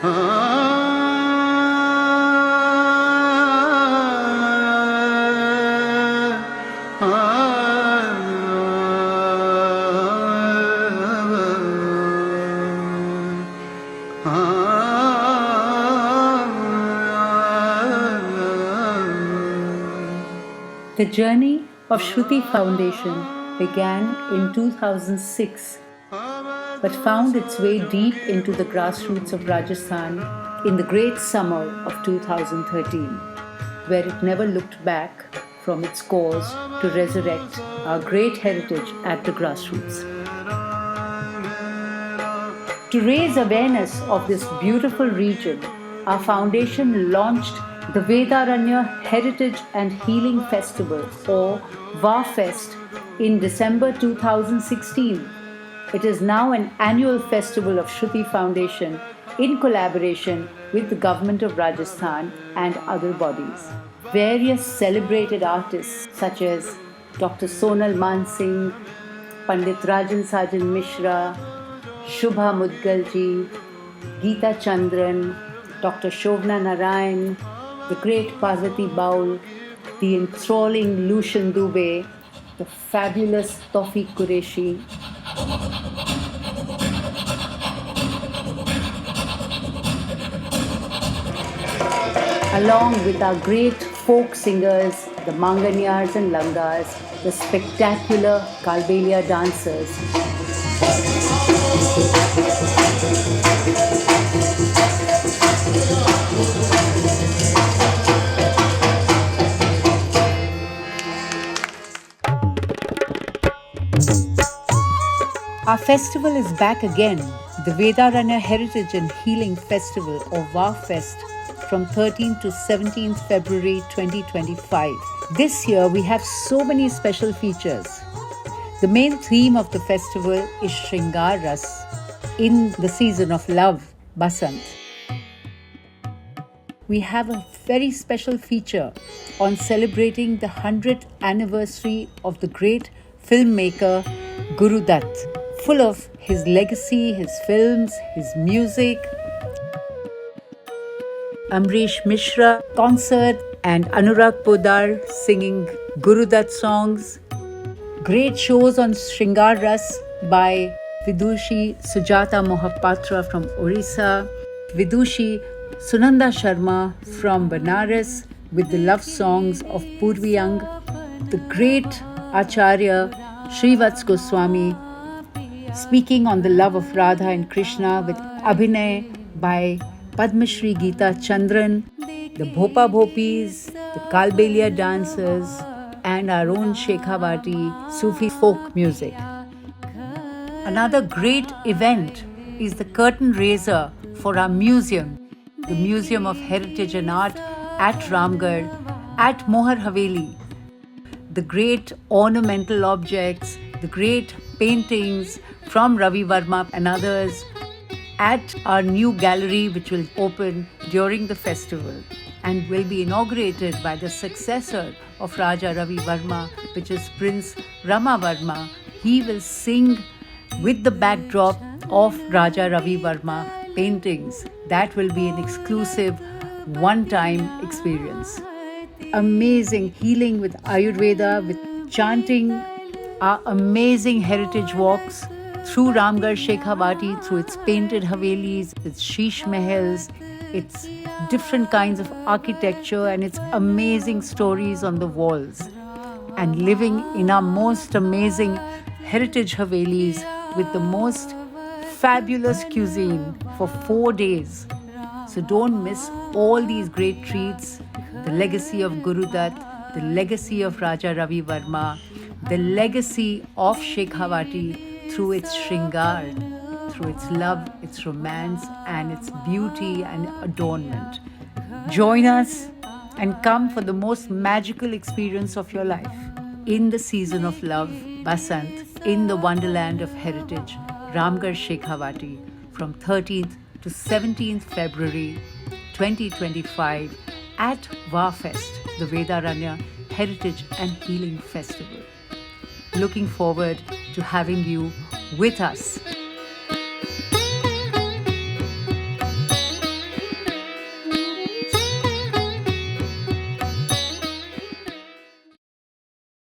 The journey of Shruti Foundation began in 2006 but found its way deep into the grassroots of Rajasthan in the great summer of 2013, where it never looked back from its cause to resurrect our great heritage at the grassroots. To raise awareness of this beautiful region, our foundation launched the Vedaranya Heritage and Healing Festival, or VAFest, in December 2016. It is now an annual festival of Shruti Foundation in collaboration with the Government of Rajasthan and other bodies. Various celebrated artists such as Dr. Sonal Mansingh, Pandit Rajan Sajan Mishra, Shubha Mudgalji, Geeta Chandran, Dr. Shobna Narayan, the great Parvati Baul, the enthralling Lushan Dubey, the fabulous Tawfiq Qureshi, along with our great folk singers, the Manganyars and Langas, the spectacular Kalbelia dancers. Our festival is back again, the Vedaranya Heritage and Healing Festival, or VAFest, from 13th to 17th February 2025. This year we have so many special features. The main theme of the festival is Shringar Ras, in the season of love, Basant. We have a very special feature on celebrating the 100th anniversary of the great filmmaker Guru Dutt, full of his legacy, his films, his music. Amrish Mishra concert and Anurag Podar singing Guru Dutt songs. Great shows on Shringar Ras by Vidushi Sujata Mohapatra from Orissa, Vidushi Sunanda Sharma from Banaras with the love songs of Purviyang, the great Acharya Srivats Goswami speaking on the love of Radha and Krishna with Abhinay by Padma Shri Geeta Chandran, the Bhopa Bhopis, the Kalbelia dancers, and our own Shekhawati Sufi folk music. Another great event is the curtain raiser for our museum, the Museum of Heritage and Art at Ramgarh, at Mohar Haveli. The great ornamental objects, the great paintings from Ravi Verma and others at our new gallery, which will open during the festival and will be inaugurated by the successor of Raja Ravi Verma, which is Prince Rama Verma. He will sing with the backdrop of Raja Ravi Verma paintings. That will be an exclusive one-time experience. Amazing healing with Ayurveda, with chanting, our amazing heritage walks through Ramgarh Shekhawati, through its painted Havelis, its Sheesh Mahals, its different kinds of architecture and its amazing stories on the walls. And living in our most amazing heritage Havelis with the most fabulous cuisine for 4 days. So don't miss all these great treats, the legacy of Guru Dutt, the legacy of Raja Ravi Verma, the legacy of Shekhawati through its Shringar, through its love, its romance, and its beauty and adornment. Join us and come for the most magical experience of your life in the season of love, Basant, in the wonderland of heritage, Ramgarh Shekhawati, from 13th to 17th February 2025 at VAFest, the Vedaranya Heritage and Healing Festival. Looking forward to having you with us